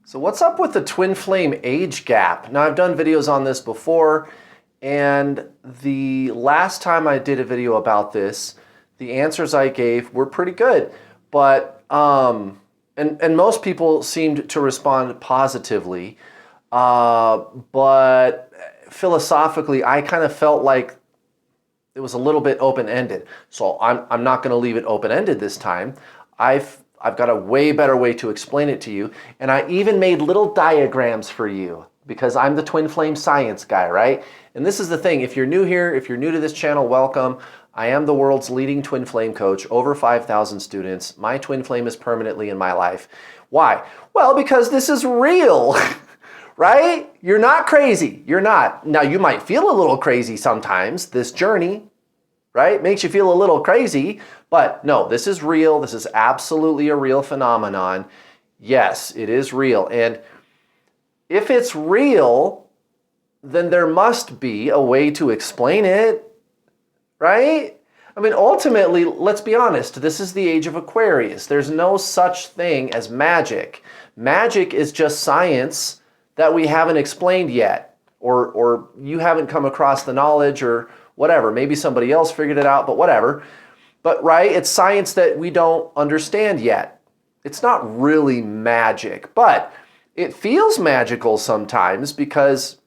So what's up with the twin flame age gap? Now, I've done videos on this before, and the last time I did a video about this, the answers I gave were pretty good, but and most people seemed to respond positively, but philosophically, I kind of felt like it was a little bit open-ended. So I'm not going to leave it open-ended this time. I've got a way better way to explain it to you, and I even made little diagrams for you because I'm the twin flame science guy, right? And this is the thing, if you're new here, if you're new to this channel, welcome. I am the world's leading twin flame coach, over 5,000 students. My twin flame is permanently in my life. Why? Well, because this is real, right? You're not crazy. You're not. Now, you might feel a little crazy sometimes. This journey, right, makes you feel a little crazy, but no, this is real. This is absolutely a real phenomenon. Yes, it is real. And if it's real, then there must be a way to explain it, right? I mean, ultimately, let's be honest, this is the age of Aquarius. There's no such thing as magic. Magic is just science that we haven't explained yet, or you haven't come across the knowledge or whatever. Maybe somebody else figured it out, but whatever. But right, it's science that we don't understand yet. It's not really magic, but it feels magical sometimes because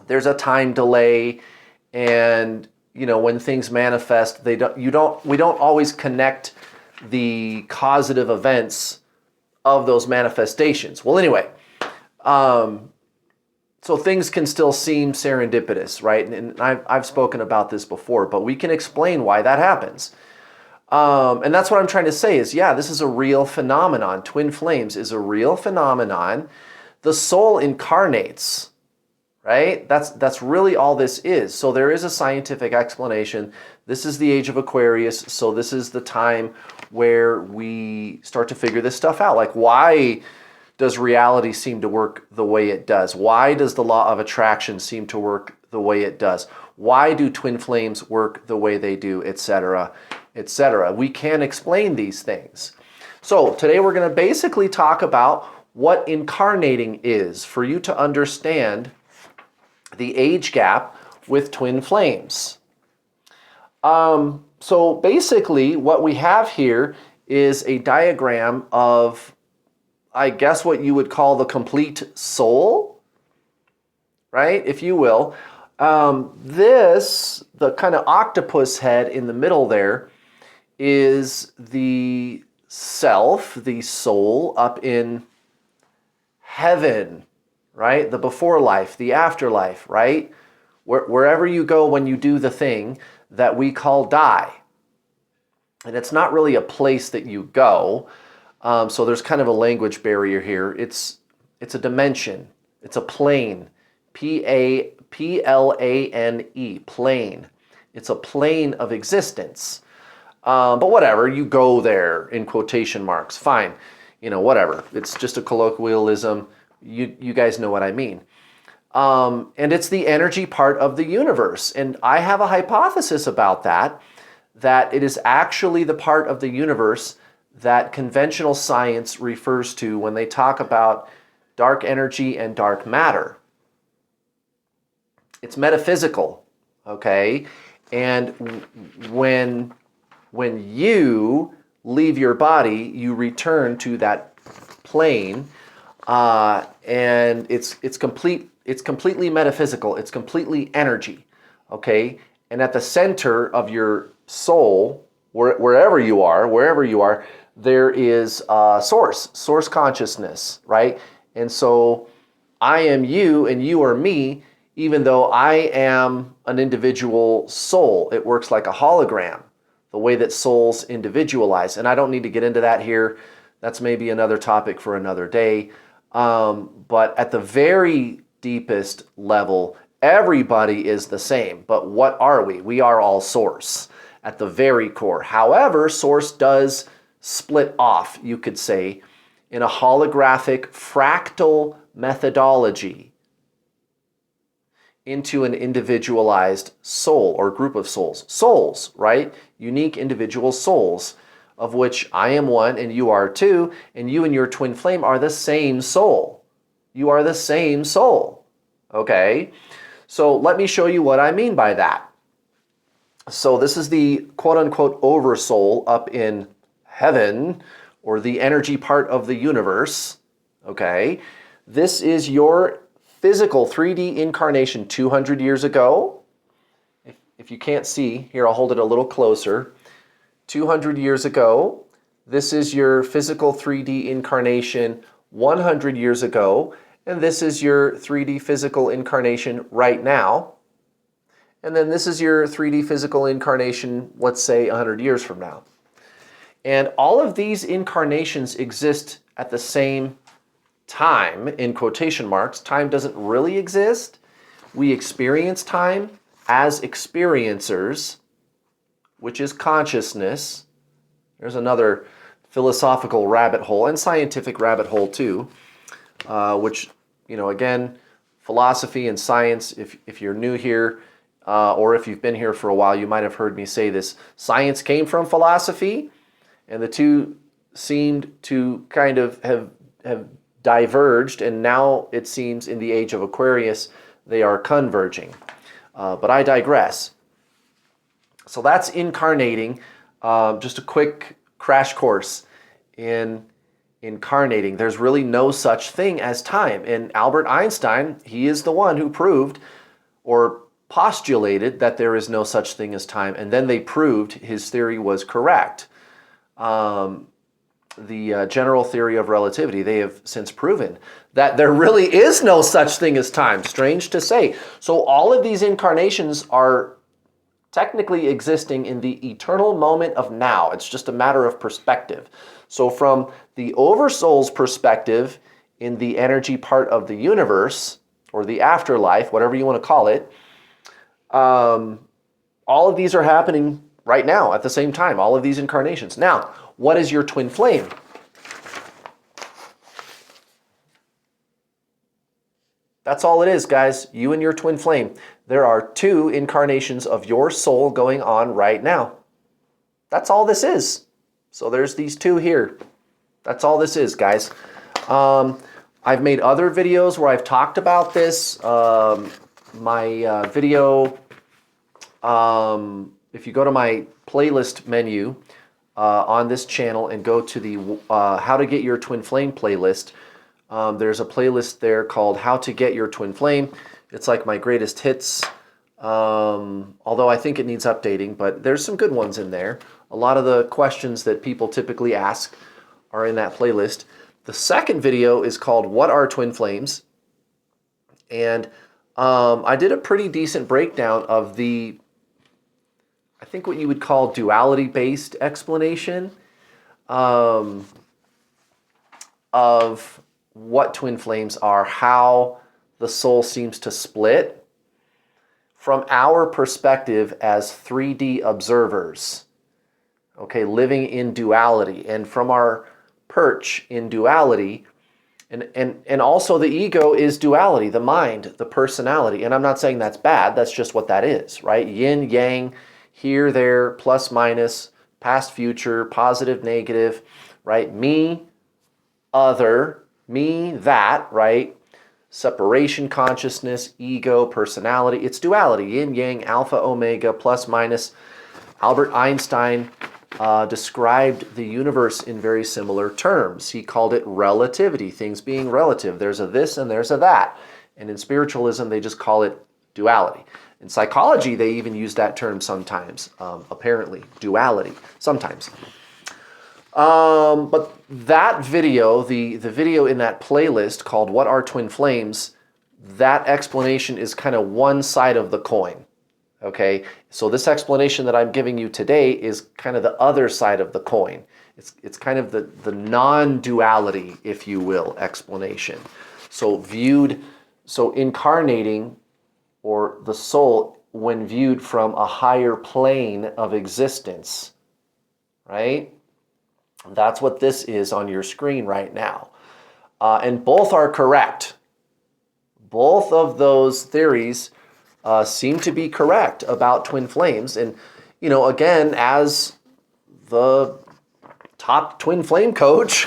there's a time delay, and you know, when things manifest, we don't always connect the causative events of those manifestations. Well, anyway, so things can still seem serendipitous, right? And I've spoken about this before, but we can explain why that happens. And that's what I'm trying to say is, yeah, this is a real phenomenon. Twin flames is a real phenomenon. The soul incarnates, right? That's really all this is. So there is a scientific explanation. This is the age of Aquarius. So this is the time where we start to figure this stuff out. Like, why does reality seem to work the way it does? Why does the law of attraction seem to work the way it does? Why do twin flames work the way they do, etc., etc.? We can explain these things. So today we're going to basically talk about what incarnating is for you to understand the age gap with twin flames. So basically what we have here is a diagram of, I guess, what you would call the complete soul, right? If you will. The kind of octopus head in the middle there is the self, the soul up in heaven, right? The before life, the afterlife, right? Wherever you go when you do the thing that we call die. And it's not really a place that you go. So there's kind of a language barrier here. It's a dimension. It's a plane. P-A-P-L-A-N-E, plane. It's a plane of existence. But whatever, you go there in quotation marks. Fine. You know, whatever. It's just a colloquialism. You guys know what I mean. And it's the energy part of the universe. And I have a hypothesis about that it is actually the part of the universe that conventional science refers to when they talk about dark energy and dark matter. It's metaphysical, okay? And when you leave your body, you return to that plane, and it's completely metaphysical. It's completely energy, okay? And at the center of your soul, wherever you are, there is source consciousness, right? And so I am you and you are me, even though I am an individual soul. It works like a hologram, the way that souls individualize. And I don't need to get into that here. That's maybe another topic for another day. But at the very deepest level, everybody is the same. But what are we? We are all source at the very core. However, source does split off, you could say, in a holographic fractal methodology into an individualized soul or group of souls. Souls, right? Unique individual souls. of which I am one and you are two, and you and your twin flame are the same soul. You are the same soul. Okay? So let me show you what I mean by that. So this is the quote-unquote oversoul up in heaven, or the energy part of the universe. Okay? This is your physical 3D incarnation 200 years ago. If you can't see, here I'll hold it a little closer. 200 years ago. This is your physical 3D incarnation 100 years ago. And this is your 3D physical incarnation right now. And then this is your 3D physical incarnation, let's say 100 years from now. And all of these incarnations exist at the same time, in quotation marks. Time doesn't really exist. We experience time as experiencers, which is consciousness. There's another philosophical rabbit hole, and scientific rabbit hole too, which, again, philosophy and science, if you're new here, or if you've been here for a while, you might have heard me say this. Science came from philosophy, and the two seemed to kind of have diverged, and now it seems in the age of Aquarius they are converging. But I digress. So that's incarnating. Just a quick crash course in incarnating. There's really no such thing as time. And Albert Einstein, he is the one who proved or postulated that there is no such thing as time. And then they proved his theory was correct. The general theory of relativity, they have since proven that there really is no such thing as time. Strange to say. So all of these incarnations are technically existing in the eternal moment of now. It's just a matter of perspective. So from the Oversoul's perspective in the energy part of the universe, or the afterlife, whatever you want to call it, all of these are happening right now at the same time, all of these incarnations. Now, what is your twin flame? That's all it is, guys. You and your twin flame. There are two incarnations of your soul going on right now. That's all this is. So there's these two here. That's all this is, guys. I've made other videos where I've talked about this. My video, if you go to my playlist menu on this channel and go to the How to Get Your Twin Flame playlist, there's a playlist there called How to Get Your Twin Flame. It's like my greatest hits, although I think it needs updating, but there's some good ones in there. A lot of the questions that people typically ask are in that playlist. The second video is called What Are Twin Flames? And I did a pretty decent breakdown of the, I think what you would call duality-based explanation of what twin flames are, how the soul seems to split from our perspective as 3D observers, okay, living in duality, and from our perch in duality, and also the ego is duality, the mind, the personality, and I'm not saying that's bad, that's just what that is, right? Yin, yang, here, there, plus, minus, past, future, positive, negative, right? Me, other, me, that, right? Separation, consciousness, ego, personality. It's duality, yin, yang, alpha, omega, plus, minus. Albert Einstein described the universe in very similar terms. He called it relativity, things being relative. There's a this and there's a that. And in spiritualism, they just call it duality. In psychology, they even use that term sometimes, apparently, duality, sometimes. But that video, the video in that playlist called What Are Twin Flames, that explanation is kind of one side of the coin, okay? So this explanation that I'm giving you today is kind of the other side of the coin. It's kind of the non-duality, if you will, explanation. So incarnating, or the soul, when viewed from a higher plane of existence, right? That's what this is on your screen right now. And both are correct. Both of those theories seem to be correct about twin flames. And, again, as the top twin flame coach.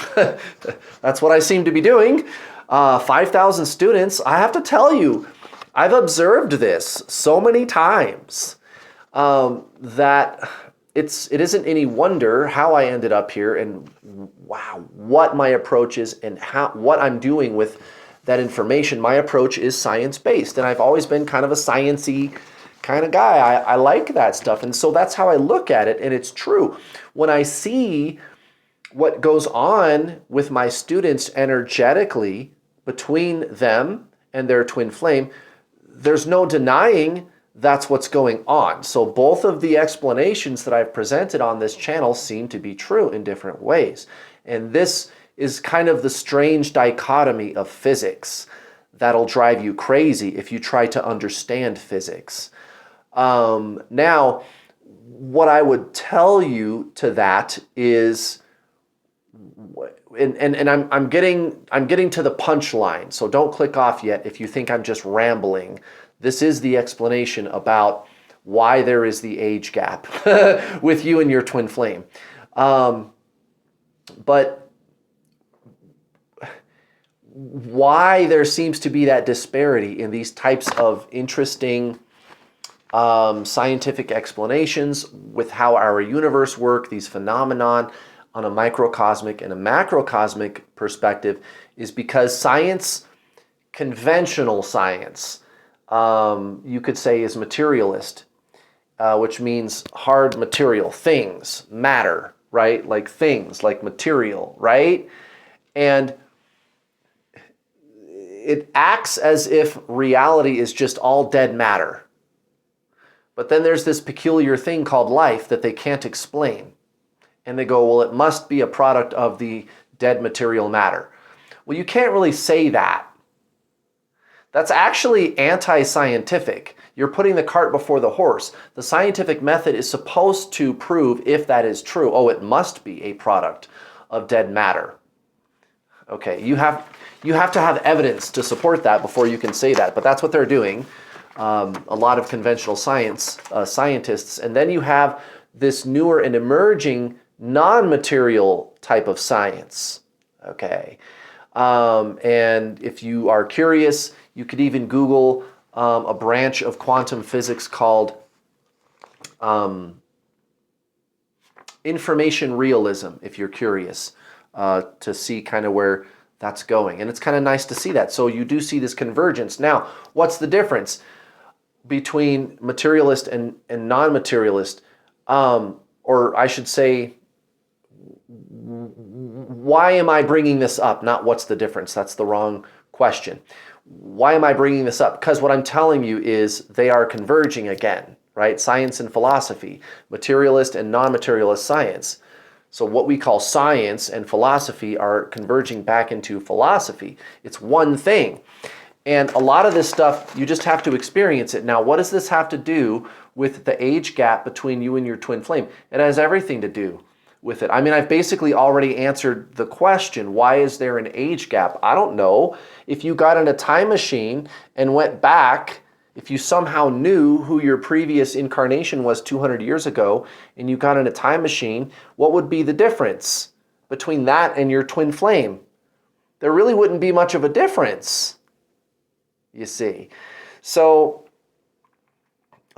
That's what I seem to be doing. 5,000 students. I have to tell you, I've observed this so many times that it isn't any wonder how I ended up here and wow, what my approach is and what I'm doing with that information. My approach is science-based, and I've always been kind of a science-y kind of guy. I like that stuff, and so that's how I look at it, and it's true. When I see what goes on with my students energetically between them and their twin flame, there's no denying that's what's going on. So both of the explanations that I've presented on this channel seem to be true in different ways. And this is kind of the strange dichotomy of physics that'll drive you crazy if you try to understand physics. Now, what I would tell you to that is, and I'm getting to the punchline, so don't click off yet if you think I'm just rambling. This is the explanation about why there is the age gap with you and your twin flame. But why there seems to be that disparity in these types of interesting scientific explanations with how our universe works, these phenomenon on a microcosmic and a macrocosmic perspective, is because science, conventional science, you could say is materialist, which means hard material, things, matter, right? Like things, like material, right? And it acts as if reality is just all dead matter. But then there's this peculiar thing called life that they can't explain. And they go, well, it must be a product of the dead material matter. Well, you can't really say that. That's actually anti-scientific. You're putting the cart before the horse. The scientific method is supposed to prove if that is true. Oh, it must be a product of dead matter. Okay, you have to have evidence to support that before you can say that, but that's what they're doing. A lot of conventional scientists. And then you have this newer and emerging non-material type of science. Okay, and if you are curious, you could even Google a branch of quantum physics called information realism, if you're curious, to see kind of where that's going. And it's kind of nice to see that. So you do see this convergence. Now, what's the difference between materialist and non-materialist? Or I should say, why am I bringing this up? Not what's the difference. That's the wrong question. Why am I bringing this up? Because what I'm telling you is they are converging again, right? Science and philosophy, materialist and non-materialist science. So what we call science and philosophy are converging back into philosophy. It's one thing. And a lot of this stuff, you just have to experience it. Now, what does this have to do with the age gap between you and your twin flame? It has everything to do with it. I mean, I've basically already answered the question, why is there an age gap? I don't know. If you got in a time machine and went back, if you somehow knew who your previous incarnation was 200 years ago, and you got in a time machine, what would be the difference between that and your twin flame? There really wouldn't be much of a difference, you see. So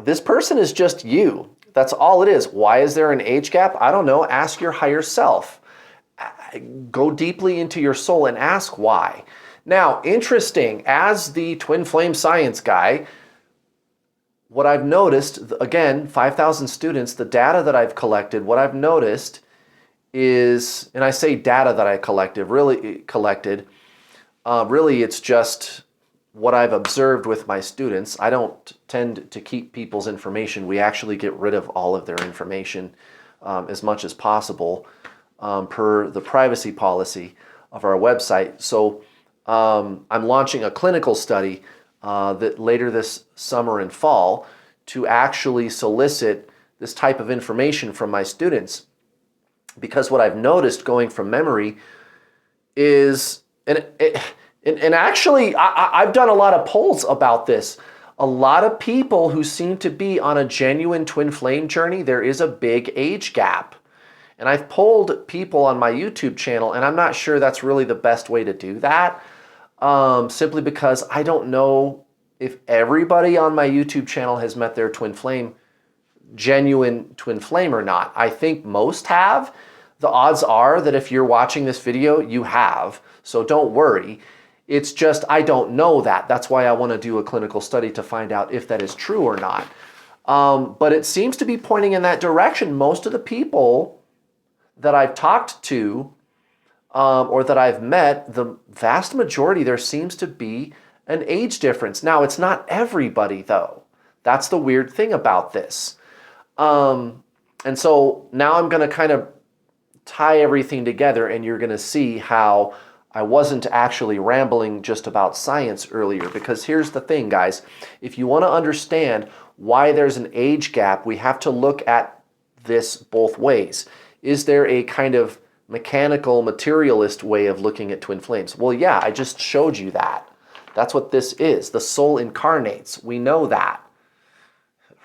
this person is just you. That's all it is. Why is there an age gap? I don't know. Ask your higher self. Go deeply into your soul and ask why. Now, interesting, as the twin flame science guy, what I've noticed, again, 5,000 students, the data that I've collected, what I've noticed is, and I say data that I really it's just what I've observed with my students. I don't tend to keep people's information. We actually get rid of all of their information as much as possible per the privacy policy of our website. So I'm launching a clinical study that later this summer and fall to actually solicit this type of information from my students. Because what I've noticed going from memory is, and actually, I've done a lot of polls about this. A lot of people who seem to be on a genuine twin flame journey, there is a big age gap. And I've polled people on my YouTube channel, and I'm not sure that's really the best way to do that, simply because I don't know if everybody on my YouTube channel has met their twin flame, genuine twin flame or not. I think most have. The odds are that if you're watching this video, you have. So don't worry. It's just I don't know that. That's why I want to do a clinical study to find out if that is true or not. But it seems to be pointing in that direction. Most of the people that I've talked to or that I've met, the vast majority, there seems to be an age difference. Now, it's not everybody, though. That's the weird thing about this. And so now I'm going to kind of tie everything together, and you're going to see how I wasn't actually rambling just about science earlier. Because here's the thing, guys. If you want to understand why there's an age gap, we have to look at this both ways. Is there a kind of mechanical, materialist way of looking at twin flames? Well, yeah, I just showed you that. That's what this is. The soul incarnates. We know that,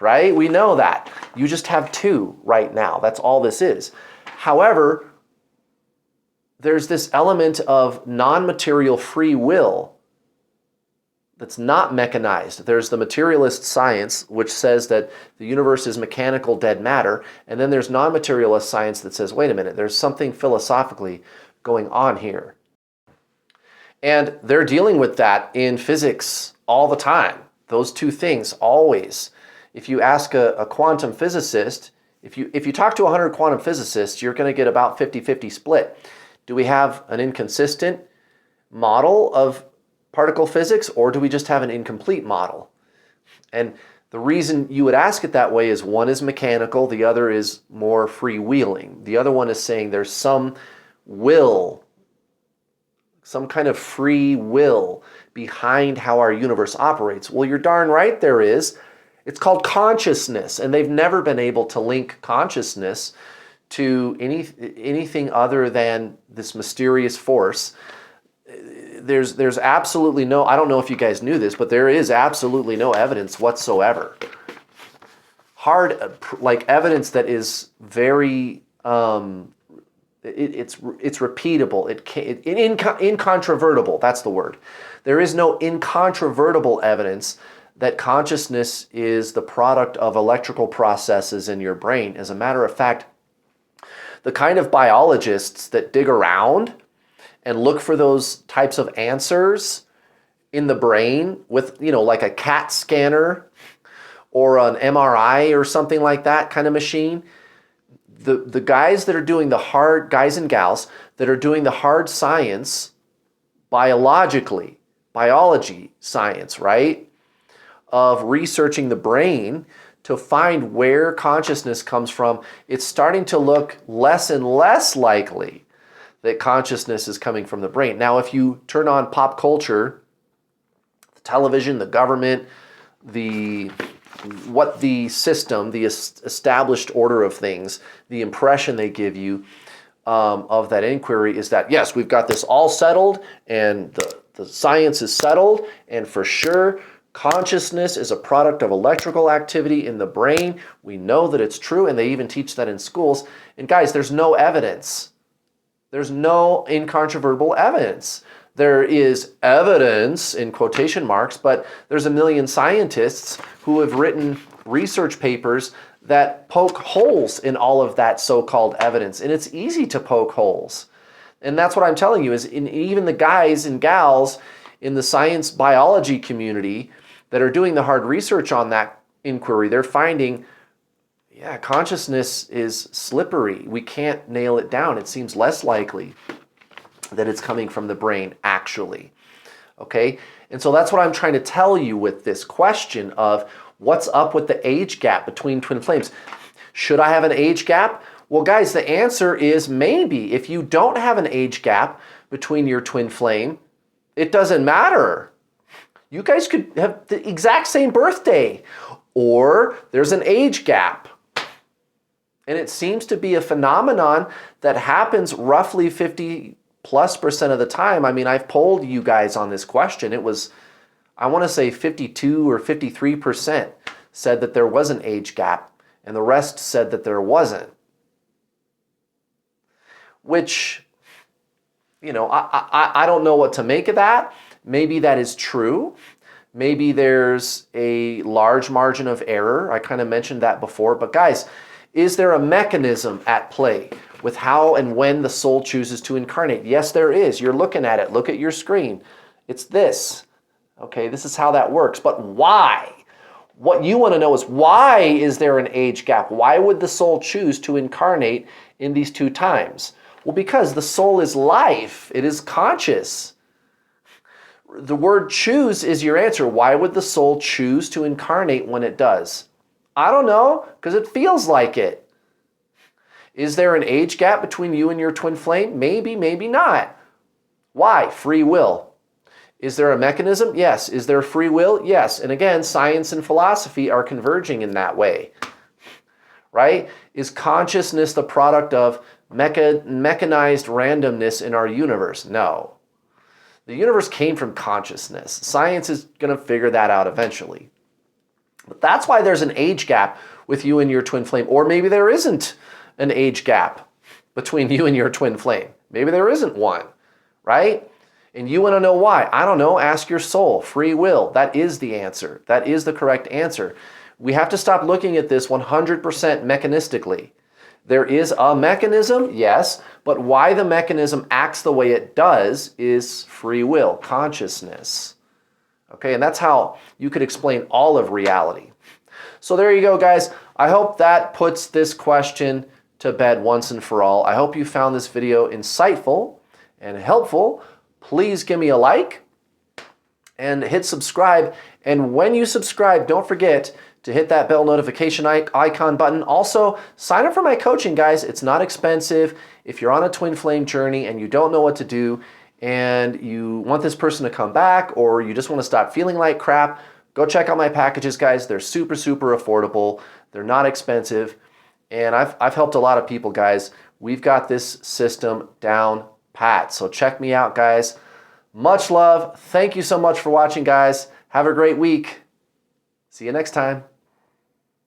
right? We know that. You just have two right now. That's all this is. However, there's this element of non-material free will that's not mechanized. There's the materialist science, which says that the universe is mechanical dead matter. And then there's non-materialist science that says, wait a minute, there's something philosophically going on here. And they're dealing with that in physics all the time. Those two things, always. If you ask a quantum physicist, if you talk to 100 quantum physicists, you're going to get about 50-50 split. Do we have an inconsistent model of particle physics, or do we just have an incomplete model? And the reason you would ask it that way is one is mechanical, the other is more freewheeling. The other one is saying there's some will, some kind of free will behind how our universe operates. Well, you're darn right there is. It's called consciousness, and they've never been able to link consciousness to anything other than this mysterious force. There's absolutely no, I don't know if you guys knew this, but there is absolutely no evidence whatsoever. Like evidence that is very, it's repeatable, incontrovertible, that's the word. There is no incontrovertible evidence that consciousness is the product of electrical processes in your brain. As a matter of fact, the kind of biologists that dig around and look for those types of answers in the brain with, like a CAT scanner or an MRI or something like that kind of machine, the guys that are doing the hard, guys and gals that are doing the hard science biology science, right, of researching the brain to find where consciousness comes from, it's starting to look less and less likely that consciousness is coming from the brain. Now, if you turn on pop culture, the television, the government, what the system, the established order of things, the impression they give you of that inquiry is that, yes, we've got this all settled and the science is settled, and for sure, consciousness is a product of electrical activity in the brain. We know that it's true, and they even teach that in schools. And guys, there's no evidence. There's no incontrovertible evidence. There is evidence, in quotation marks, but there's a million scientists who have written research papers that poke holes in all of that so-called evidence. And it's easy to poke holes. And that's what I'm telling you, is even the guys and gals in the science biology community that are doing the hard research on that inquiry, they're finding, yeah, consciousness is slippery. We can't nail it down. It seems less likely that it's coming from the brain, actually. Okay? And so that's what I'm trying to tell you with this question of what's up with the age gap between twin flames. Should I have an age gap? Well, guys, the answer is maybe. If you don't have an age gap between your twin flame, it doesn't matter. You guys could have the exact same birthday, or there's an age gap. And it seems to be a phenomenon that happens roughly 50+% of the time. I mean, I've polled you guys on this question. It was, I want to say 52 or 53% said that there was an age gap, and the rest said that there wasn't. which, I don't know what to make of that. Maybe that is true. Maybe there's a large margin of error. I kind of mentioned that before. But guys, is there a mechanism at play with how and when the soul chooses to incarnate? Yes, there is. You're looking at it. Look at your screen. It's this. Okay, this is how that works. But why? What you want to know is, why is there an age gap? Why would the soul choose to incarnate in these two times? Well, because the soul is life. It is conscious. The word choose is your answer. Why would the soul choose to incarnate when it does? I don't know, because it feels like it. Is there an age gap between you and your twin flame? Maybe, maybe not. Why? Free will. Is there a mechanism? Yes. Is there free will? Yes. And again, science and philosophy are converging in that way. Right? Is consciousness the product of mechanized randomness in our universe? No. The universe came from consciousness. Science is going to figure that out eventually. But that's why there's an age gap with you and your twin flame. Or maybe there isn't an age gap between you and your twin flame. Maybe there isn't one, right? And you want to know why? I don't know. Ask your soul. Free will. That is the answer. That is the correct answer. We have to stop looking at this 100% mechanistically. There is a mechanism, yes, but why the mechanism acts the way it does is free will, consciousness. Okay, and that's how you could explain all of reality. So there you go, guys. I hope that puts this question to bed once and for all. I hope you found this video insightful and helpful. Please give me a like and hit subscribe. And when you subscribe, don't forget to hit that bell notification icon button. Also, sign up for my coaching, guys. It's not expensive. If you're on a twin flame journey and you don't know what to do and you want this person to come back, or you just want to stop feeling like crap, go check out my packages, guys. They're super, super affordable. They're not expensive. And I've helped a lot of people, guys. We've got this system down pat. So check me out, guys. Much love. Thank you so much for watching, guys. Have a great week. See you next time.